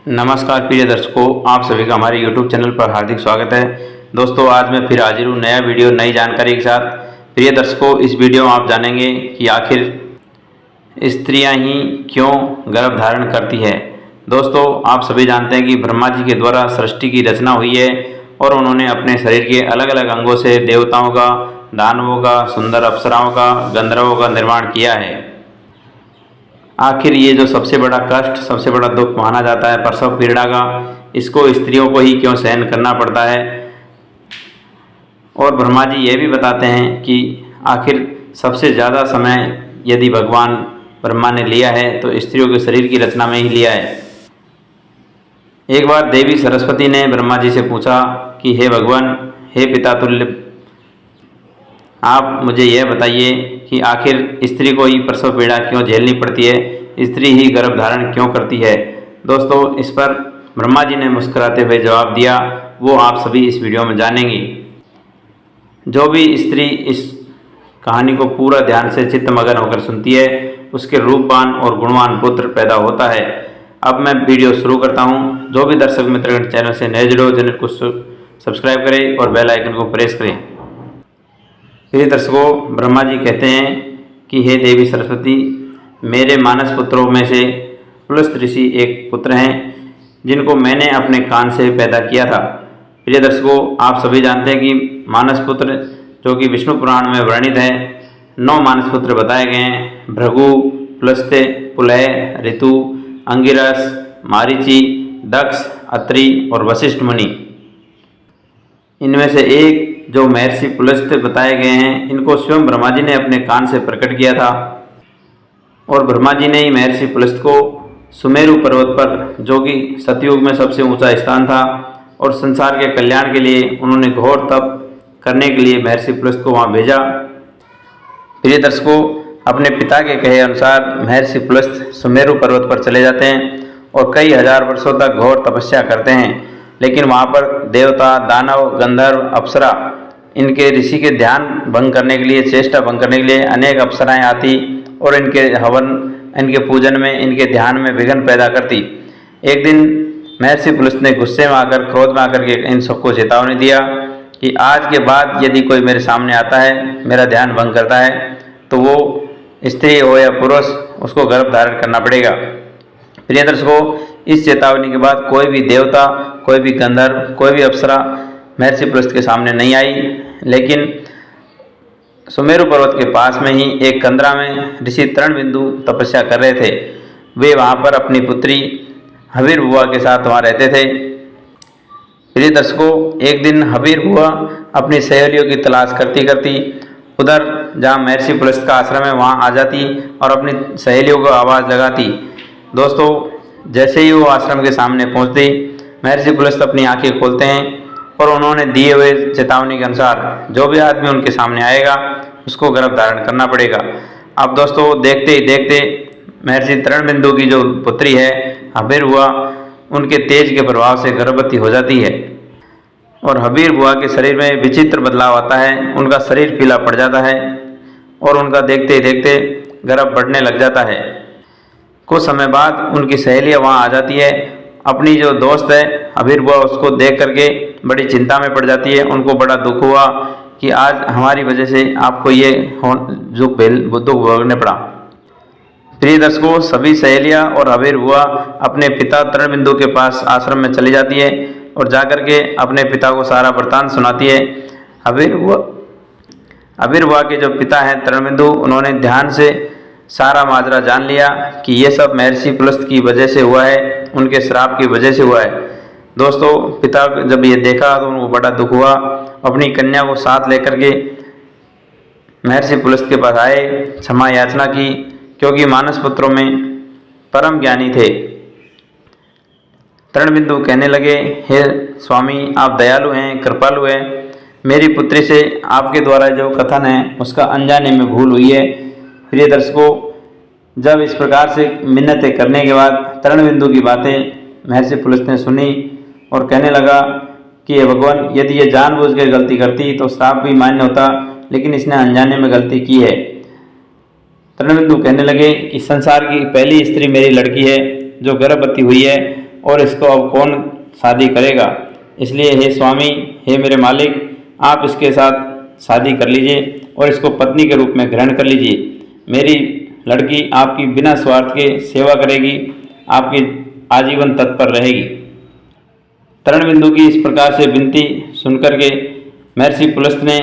नमस्कार प्रिय दर्शकों, आप सभी का हमारे YouTube चैनल पर हार्दिक स्वागत है। दोस्तों, आज मैं फिर हाजिर हूँ नया वीडियो नई जानकारी के साथ। प्रिय दर्शकों, इस वीडियो में आप जानेंगे कि आखिर स्त्रियां ही क्यों गर्भ धारण करती है। दोस्तों, आप सभी जानते हैं कि ब्रह्मा जी के द्वारा सृष्टि की रचना हुई है और उन्होंने अपने शरीर के अलग अलग अंगों से देवताओं का, दानवों का, सुंदर अप्सराओं का, गंधर्वों का निर्माण किया है। आखिर ये जो सबसे बड़ा कष्ट, सबसे बड़ा दुख माना जाता है प्रसव पीड़ा का, इसको स्त्रियों को ही क्यों सहन करना पड़ता है। और ब्रह्मा जी ये भी बताते हैं कि आखिर सबसे ज़्यादा समय यदि भगवान ब्रह्मा ने लिया है तो स्त्रियों के शरीर की रचना में ही लिया है। एक बार देवी सरस्वती ने ब्रह्मा जी से पूछा कि हे भगवान, हे पिता तुल्य, आप मुझे यह बताइए कि आखिर स्त्री को ही प्रसव पीड़ा क्यों झेलनी पड़ती है, स्त्री ही गर्भ धारण क्यों करती है। दोस्तों, इस पर ब्रह्मा जी ने मुस्कुराते हुए जवाब दिया, वो आप सभी इस वीडियो में जानेंगे। जो भी स्त्री इस कहानी को पूरा ध्यान से चित्तमगन होकर सुनती है, उसके रूपवान और गुणवान पुत्र पैदा होता है। अब मैं वीडियो शुरू करता हूँ। जो भी दर्शक मित्र चैनल से नए जुड़े हो, चैनल को सब्सक्राइब करें और बेल आइकन को प्रेस करें। प्रिय दर्शकों, ब्रह्मा जी कहते हैं कि हे देवी सरस्वती, मेरे मानस पुत्रों में से पुलस्त ऋषि एक पुत्र हैं जिनको मैंने अपने कान से पैदा किया था। प्रिय दर्शकों, आप सभी जानते हैं कि मानस पुत्र जो कि विष्णु पुराण में वर्णित है, 9 मानस पुत्र बताए गए हैं। भृगु, पुलस्त्य, पुलह, ऋतु, अंगिरस, मारीचि, दक्ष, अत्रि और वशिष्ठ मुनि। इनमें से एक जो महर्षि पुलस्त्य बताए गए हैं, इनको स्वयं ब्रह्मा जी ने अपने कान से प्रकट किया था। और ब्रह्मा जी ने ही महर्षि पुलस्त्य को सुमेरु पर्वत पर, जो कि सतयुग में सबसे ऊंचा स्थान था और संसार के कल्याण के लिए उन्होंने घोर तप करने के लिए महर्षि पुलस्त्य को वहाँ भेजा। प्रिय दर्शकों, अपने पिता के कहे अनुसार महर्षि पुलस्त्य सुमेरु पर्वत पर चले जाते हैं और कई हजार वर्षों तक घोर तपस्या करते हैं। लेकिन वहाँ पर देवता, दानव, गंधर्व, अप्सरा, इनके ऋषि के ध्यान भंग करने के लिए, चेष्टा भंग करने के लिए अनेक अप्सराएं आती और इनके हवन, इनके पूजन में, इनके ध्यान में विघ्न पैदा करती। एक दिन महर्षि पुलस्त्य ने गुस्से में आकर, क्रोध में आकर के इन सबको चेतावनी दिया कि आज के बाद यदि कोई मेरे सामने आता है, मेरा ध्यान भंग करता है, तो वो स्त्री हो या पुरुष, उसको गर्भ धारण करना पड़ेगा। प्रिय दर्शकों, इस चेतावनी के बाद कोई भी देवता, कोई भी गंधर्व, कोई भी अप्सरा महर्षि पुलस्त्य के सामने नहीं आई। लेकिन सुमेरु पर्वत के पास में ही एक कंदरा में ऋषि तृणबिंदु तपस्या कर रहे थे। वे वहाँ पर अपनी पुत्री हवीर बुआ के साथ वहाँ रहते थे। प्रिय दर्शकों, एक दिन हवीर बुआ अपनी सहेलियों की तलाश करती करती उधर जहाँ महर्षि पुलस्त्य का आश्रम है वहाँ आ जाती और अपनी सहेलियों को आवाज़ लगाती। दोस्तों, जैसे ही वो आश्रम के सामने पहुँचती, महर्षि पुलस्त्य अपनी आंखें खोलते हैं और उन्होंने दिए हुए चेतावनी के अनुसार जो भी आदमी उनके सामने आएगा उसको गर्भ धारण करना पड़ेगा। अब दोस्तों, देखते ही देखते महर्षि तृणबिंदु की जो पुत्री है हवीर बुआ, उनके तेज के प्रभाव से गर्भवती हो जाती है और हवीर बुआ के शरीर में विचित्र बदलाव आता है। उनका शरीर पीला पड़ जाता है और उनका देखते ही देखते गर्भ बढ़ने लग जाता है। कुछ समय बाद उनकी सहेलियाँ वहाँ आ जाती है। अपनी जो दोस्त है हवीर बुआ, उसको देख करके बड़ी चिंता में पड़ जाती है। उनको बड़ा दुख हुआ कि आज हमारी वजह से आपको ये दुख भोगने पड़ा। प्रिय दर्शकों, सभी सहेलियाँ और हवीर बुआ अपने पिता तृणबिंदु के पास आश्रम में चली जाती है और जाकर के अपने पिता को सारा वृत्तांत सुनाती है। हवीर बुआ के जो पिता हैं तृणबिंदु, उन्होंने ध्यान से सारा माजरा जान लिया कि ये सब महर्षि पुलस्त्य की वजह से हुआ है, उनके श्राप की वजह से हुआ है। दोस्तों, पिता जब ये देखा तो उनको बड़ा दुख हुआ। अपनी कन्या को साथ लेकर के महर्षि पुलस्त्य के पास आए, क्षमा याचना की, क्योंकि मानस पुत्रों में परम ज्ञानी थे। तृणबिंदु कहने लगे, हे स्वामी, आप दयालु हैं, कृपालु हैं। मेरी पुत्री से आपके द्वारा जो कथन है उसका अनजाने में भूल हुई है। प्रिय दर्शकों, जब इस प्रकार से मिन्नतें करने के बाद तृणबिंदु की बातें महर्षि पुलस्त्य ने सुनी और कहने लगा कि हे भगवान, यदि ये जानबूझकर गलती करती तो श्राप भी मान्य होता, लेकिन इसने अनजाने में गलती की है। तृणबिंदु कहने लगे कि संसार की पहली स्त्री मेरी लड़की है जो गर्भवती हुई है और इसको अब कौन शादी करेगा। इसलिए हे स्वामी, हे मेरे मालिक, आप इसके साथ शादी कर लीजिए और इसको पत्नी के रूप में ग्रहण कर लीजिए। मेरी लड़की आपकी बिना स्वार्थ के सेवा करेगी, आपकी आजीवन तत्पर रहेगी। तरणबिंदु की इस प्रकार से विनती सुनकर के महर्षि पुलस्त ने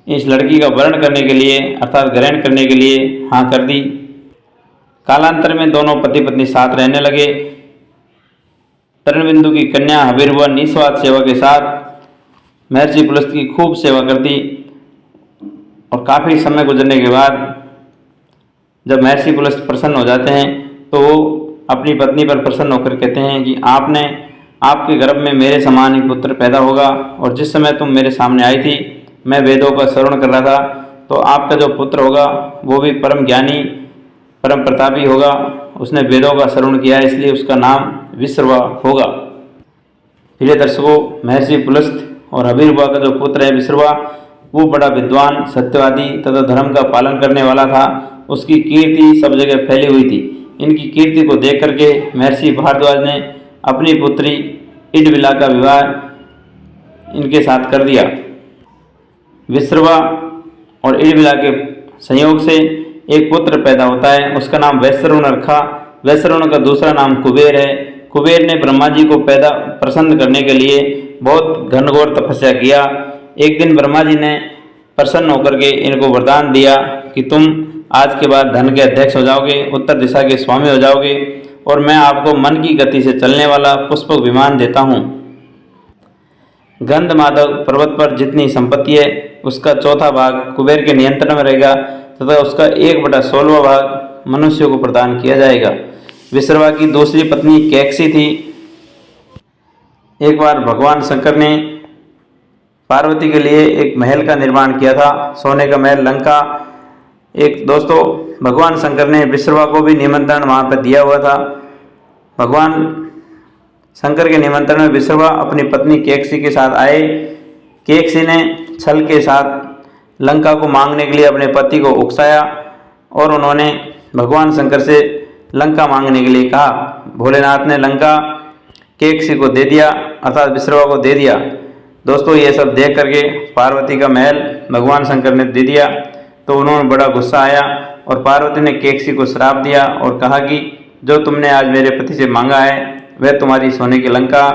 इस लड़की का वर्ण करने के लिए अर्थात ग्रहण करने के लिए हाँ कर दी। कालांतर में दोनों पति पत्नी साथ रहने लगे। तरणबिंदु की कन्या हबीरबुआ निस्वार्थ सेवा के साथ महर्षि पुलस्त की खूब सेवा करती और काफ़ी समय गुजरने के बाद जब महर्षि पुलस्त प्रसन्न हो जाते हैं तो वो अपनी पत्नी पर प्रसन्न होकर कहते हैं कि आपके गर्भ में मेरे समान ही पुत्र पैदा होगा, और जिस समय तुम मेरे सामने आई थी मैं वेदों का श्रवण कर रहा था, तो आपका जो पुत्र होगा वो भी परम ज्ञानी परम प्रतापी होगा। उसने वेदों का श्रवण किया है, इसलिए उसका नाम विश्रवा होगा। प्रिय दर्शकों, महर्षि पुलस्त और हबीरबुआ का जो पुत्र है विश्रवा, वो बड़ा विद्वान, सत्यवादी तथा धर्म का पालन करने वाला था। उसकी कीर्ति सब जगह फैली हुई थी। इनकी कीर्ति को देख करके महर्षि भारद्वाज ने अपनी पुत्री इडविला का विवाह इनके साथ कर दिया। विश्रवा और इडविला के संयोग से एक पुत्र पैदा होता है, उसका नाम वैश्रवण रखा। वैश्रवण का दूसरा नाम कुबेर है। कुबेर ने ब्रह्मा जी को प्रसन्न करने के लिए बहुत घनघोर तपस्या किया। एक दिन ब्रह्मा जी ने प्रसन्न होकर के इनको वरदान दिया कि तुम आज के बाद धन के अध्यक्ष हो जाओगे, उत्तर दिशा के स्वामी हो जाओगे, और मैं आपको मन की गति से चलने वाला पुष्पक विमान देता हूँ। गंधमादव पर्वत पर जितनी संपत्ति है उसका चौथा भाग कुबेर के नियंत्रण में रहेगा तथा उसका 1/16 भाग मनुष्यों को प्रदान किया जाएगा। विश्रवा की दूसरी पत्नी कैकसी थी। एक बार भगवान शंकर ने पार्वती के लिए एक महल का निर्माण किया था, सोने का महल लंका। दोस्तों, भगवान शंकर ने विश्रवा को भी निमंत्रण वहाँ पर दिया हुआ था। भगवान शंकर के निमंत्रण में विश्रवा अपनी पत्नी कैकसी के साथ आए। कैकसी ने छल के साथ लंका को मांगने के लिए अपने पति को उकसाया और उन्होंने भगवान शंकर से लंका मांगने के लिए कहा। भोलेनाथ ने लंका कैकसी को दे दिया, अर्थात विश्रवा को दे दिया। दोस्तों, ये सब देख करके पार्वती का महल भगवान शंकर ने दे दिया तो उन्होंने बड़ा गुस्सा आया और पार्वती ने कैकसी को श्राप दिया और कहा कि जो तुमने आज मेरे पति से मांगा है वह तुम्हारी सोने की लंका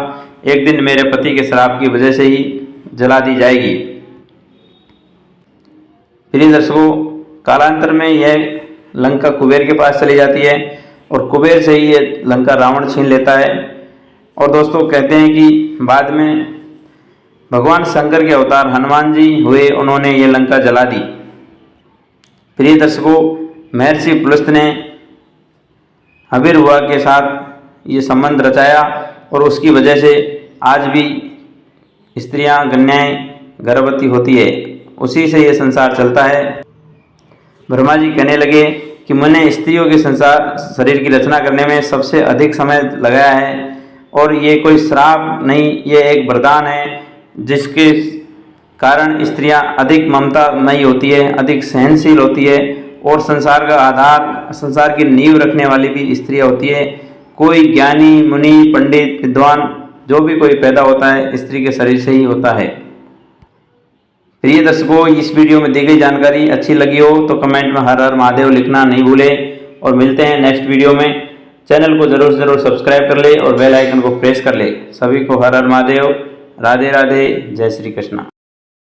एक दिन मेरे पति के श्राप की वजह से ही जला दी जाएगी। प्रिय दर्शकों, कालांतर में यह लंका कुबेर के पास चली जाती है और कुबेर से ही ये लंका रावण छीन लेता है। और दोस्तों, कहते हैं कि बाद में भगवान शंकर के अवतार हनुमान जी हुए, उन्होंने ये लंका जला दी। प्रिय दर्शकों, महर्षि पुलस्त ने हबीरबुआ के साथ ये संबंध रचाया और उसकी वजह से आज भी स्त्रियां कन्याएं गर्भवती होती है, उसी से ये संसार चलता है। ब्रह्मा जी कहने लगे कि मैंने स्त्रियों के शरीर की रचना करने में सबसे अधिक समय लगाया है और ये कोई श्राप नहीं, ये एक वरदान है जिसके कारण स्त्रियां अधिक ममतामयी होती है, अधिक सहनशील होती है और संसार का आधार, संसार की नींव रखने वाली भी स्त्रियां होती है। कोई ज्ञानी, मुनि, पंडित, विद्वान जो भी कोई पैदा होता है स्त्री के शरीर से ही होता है। प्रिय दर्शकों, इस वीडियो में दी गई जानकारी अच्छी लगी हो तो कमेंट में हर हर महादेव लिखना नहीं भूलें और मिलते हैं नेक्स्ट वीडियो में। चैनल को जरूर सब्सक्राइब कर ले और बेल आइकन को प्रेस कर ले। सभी को हर हर महादेव, राधे राधे, जय श्री कृष्ण।